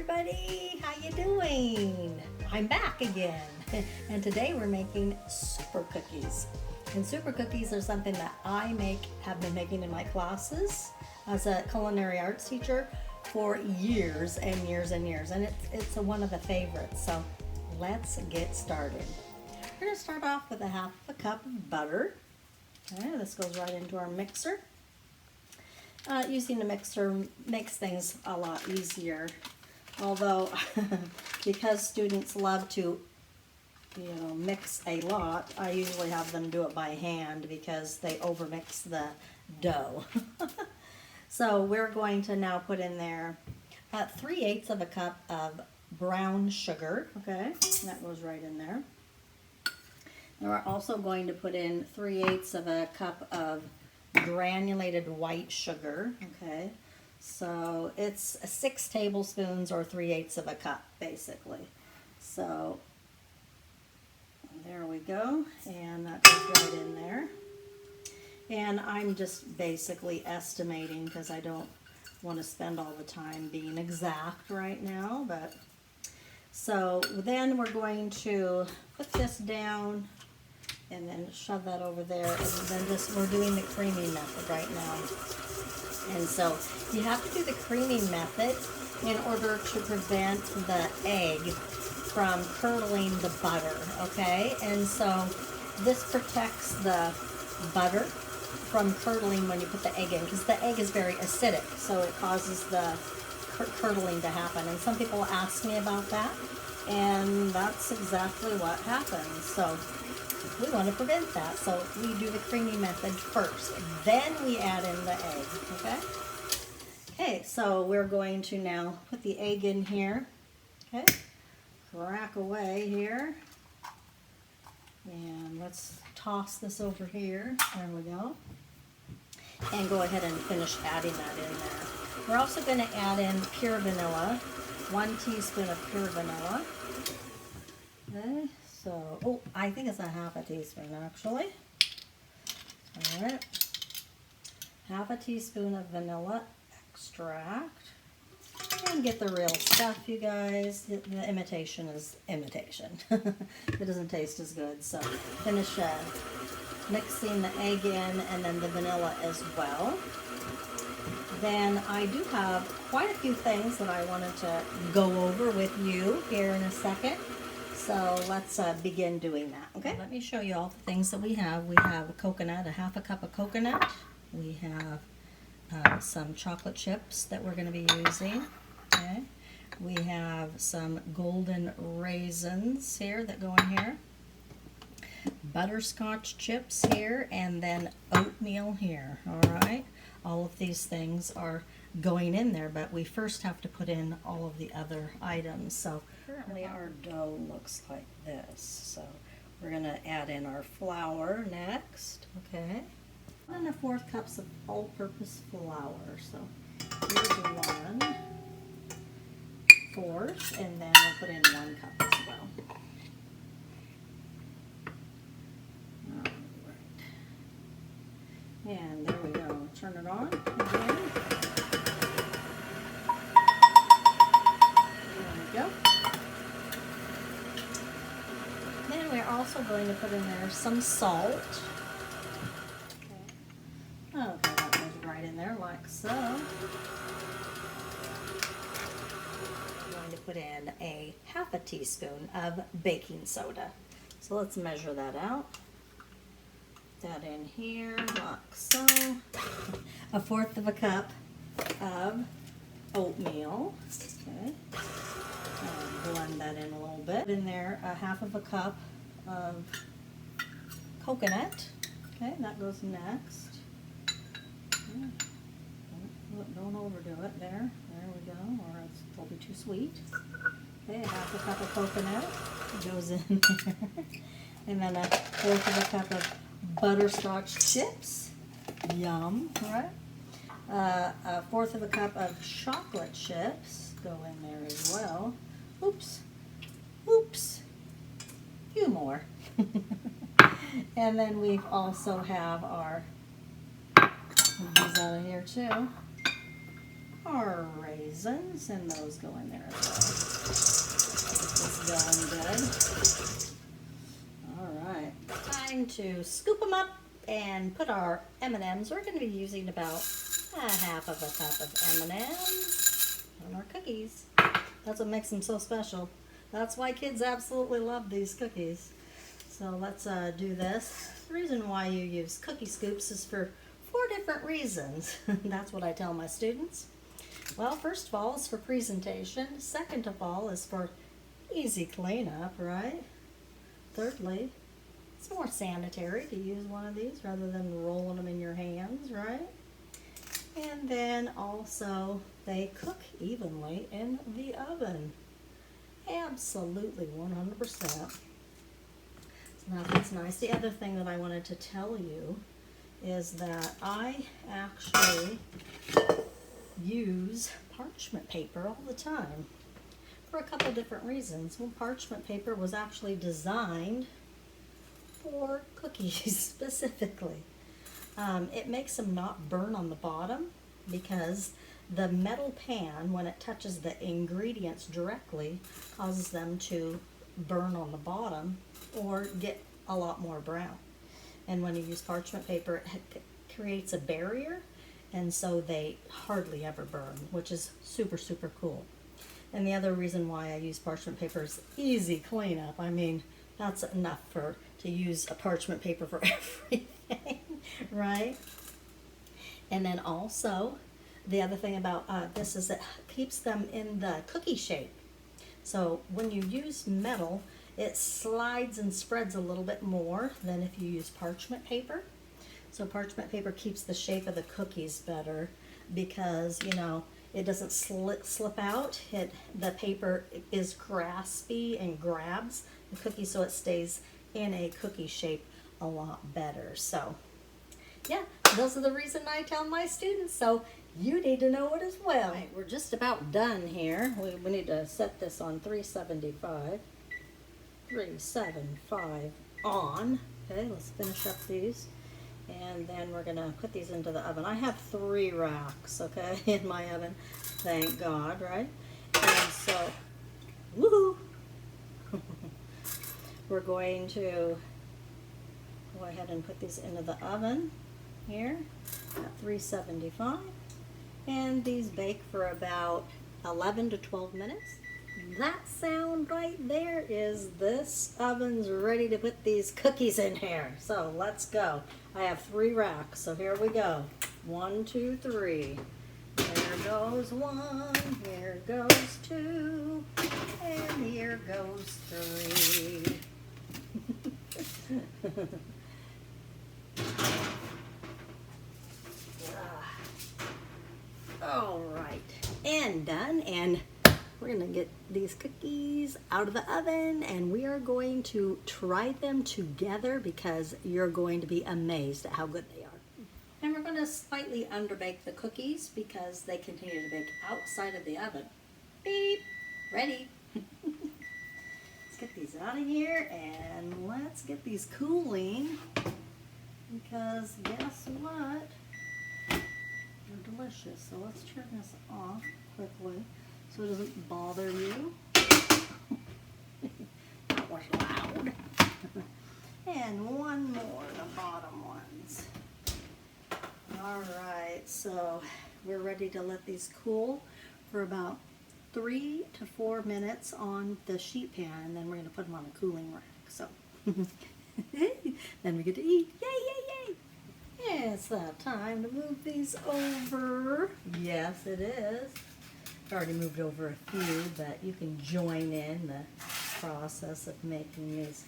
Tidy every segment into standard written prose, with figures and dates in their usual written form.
everybody, how you doing? I'm back again, and today we're making super cookies. And super cookies are something that have been making in my classes as a culinary arts teacher for years and years and years, and it's one of the favorites. So let's get started. We're going to start off with a half a cup of butter. Okay, this goes right into our mixer. Using the mixer makes things a lot easier, although because students love to mix a lot, I usually have them do it by hand because they overmix the dough. So we're going to now put in there 3/8 of a cup of brown sugar. Okay, that goes right in there. And we're also going to put in 3/8 of a cup of granulated white sugar. Okay, so it's 6 tablespoons or 3/8 of a cup basically. So there we go, and that goes right in there. And I'm just basically estimating because I don't want to spend all the time being exact right now. But so then we're going to put this down and then shove that over there, and then we're doing the creaming method right now. And so you have to do the creaming method in order to prevent the egg from curdling the butter, okay? And so this protects the butter from curdling when you put the egg in, because the egg is very acidic, so it causes the curdling to happen. And some people ask me about that, and that's exactly what happens. So we want to prevent that, so we do the creaming method first, then we add in the egg, okay? Okay, so we're going to now put the egg in here, okay? Crack away here, and let's toss this over here. There we go. And go ahead and finish adding that in there. We're also going to add in pure vanilla, 1 teaspoon of pure vanilla. Okay, so, I think it's a half a teaspoon actually. All right, half a teaspoon of vanilla extract. And get the real stuff, you guys. The imitation is imitation. It doesn't taste as good. So finish mixing the egg in and then the vanilla as well. Then I do have quite a few things that I wanted to go over with you here in a second. So let's begin doing that, okay? Let me show you all the things that we have. We have a coconut, a half a cup of coconut. We have some chocolate chips that we're going to be using. Okay. We have some golden raisins here that go in here. Butterscotch chips here, and then oatmeal here. All right. All of these things are going in there, but we first have to put in all of the other items. So currently our dough looks like this. So we're going to add in our flour next. Okay. 1 1/4 cups of all-purpose flour. So here's 1/4, and then we'll put in 1 cup as well. All right. And there we go. Turn it on again. There we go. Then we're also going to put in there some salt. Okay, that goes right in there like so. I'm going to put in a half a teaspoon of baking soda. So let's measure that out. Put that in here like so. 1/4 of a cup of oatmeal. Okay. Blend that in a little bit. In there, a half of a cup of coconut. Okay, that goes next. Don't overdo it there. There we go, or it'll be too sweet. Okay, half a cup of coconut goes in there. And then 1/4 of a cup of butterscotch chips. Yum, right? 1/4 of a cup of chocolate chips go in there as well. Oops. Few more. And then we also have our these out of here too. our raisins, and those go in there as well. Get this going good. All right, time to scoop them up and put our M&Ms. We're going to be using about half of a cup of M&Ms on our cookies. That's what makes them so special. That's why kids absolutely love these cookies. So let's do this. The reason why you use cookie scoops is for 4 different reasons. That's what I tell my students. Well, first of all is for presentation. Second of all is for easy cleanup, right? Thirdly, it's more sanitary to use one of these rather than rolling them in your hands, right? And then also they cook evenly in the oven. Absolutely 100%. So that's nice. The other thing that I wanted to tell you is that I actually use parchment paper all the time for a couple different reasons. Well, parchment paper was actually designed for cookies specifically. It makes them not burn on the bottom because the metal pan, when it touches the ingredients directly, causes them to burn on the bottom or get a lot more brown. And when you use parchment paper, it creates a barrier, and so they hardly ever burn, which is super, super cool. And the other reason why I use parchment paper is easy cleanup. I mean, that's enough to use a parchment paper for everything, right? And then also, the other thing about this is it keeps them in the cookie shape. So when you use metal, it slides and spreads a little bit more than if you use parchment paper. So parchment paper keeps the shape of the cookies better because, you know, it doesn't slip out. The paper is graspy and grabs the cookie so it stays in a cookie shape a lot better. So yeah, those are the reason I tell my students, so you need to know it as well. All right, we're just about done here. We need to set this on 375. 375 on. Okay, let's finish up these. And then we're gonna put these into the oven. I have 3 racks, okay, in my oven. Thank God, right? And so, woohoo! We're going to go ahead and put these into the oven here at 375. And these bake for about 11 to 12 minutes. That sound right there is this oven's ready to put these cookies in here. So let's go. I have 3 racks, so here we go. 1, 2, 3. Here goes 1, here goes 2, and here goes 3. All right, and done, and we're gonna get these cookies out of the oven and we are going to try them together because you're going to be amazed at how good they are. And we're gonna slightly underbake the cookies because they continue to bake outside of the oven. Beep, ready. Let's get these out of here and let's get these cooling because guess what? They're delicious. So let's turn this off quickly so it doesn't bother you. That was loud. And one more, the bottom ones. All right, so we're ready to let these cool for about 3 to 4 minutes on the sheet pan, and then we're going to put them on a cooling rack. So then we get to eat. Yay, yay, yay! It's that time to move these over. Yes, it is. I've already moved over a few, but you can join in the process of making these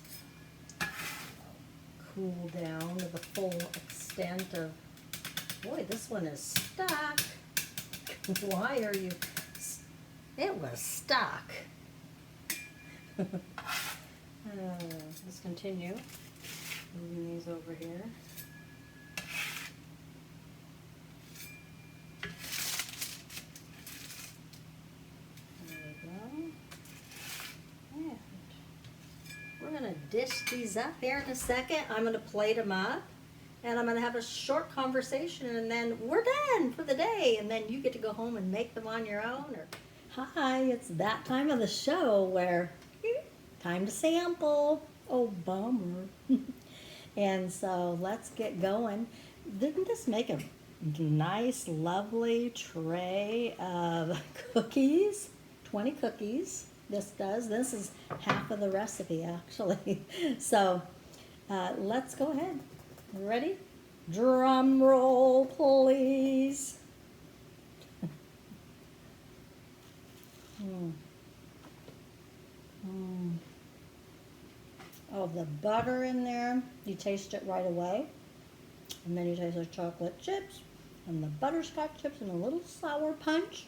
cool down to the full extent of, boy, this one is stuck. Why are you, it was stuck. Let's continue moving these over here. We're going to dish these up here in a second. I'm going to plate them up and I'm going to have a short conversation, and then we're done for the day, and then you get to go home and make them on your own. Or hi, it's that time of the show where time to sample. Oh, bummer. And so let's get going. Didn't this make a nice, lovely tray of cookies? 20 cookies. This does. This is half of the recipe, actually. So let's go ahead. Ready? Drum roll, please. Oh, the butter in there, you taste it right away. And then you taste the chocolate chips and the butterscotch chips and a little sour punch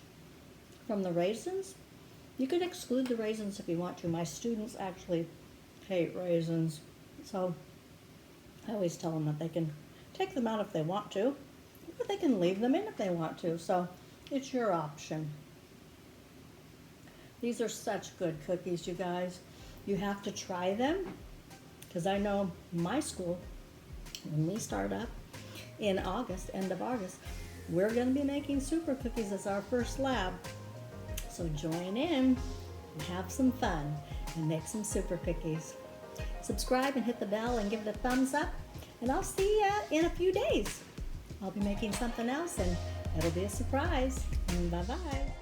from the raisins. You can exclude the raisins if you want to. My students actually hate raisins. So I always tell them that they can take them out if they want to, or they can leave them in if they want to. So it's your option. These are such good cookies, you guys. You have to try them, because I know my school, when we start up in August, end of August, we're going to be making super cookies as our first lab. So join in and have some fun and make some super cookies. Subscribe and hit the bell and give it a thumbs up, and I'll see you in a few days. I'll be making something else, and it'll be a surprise. Bye-bye.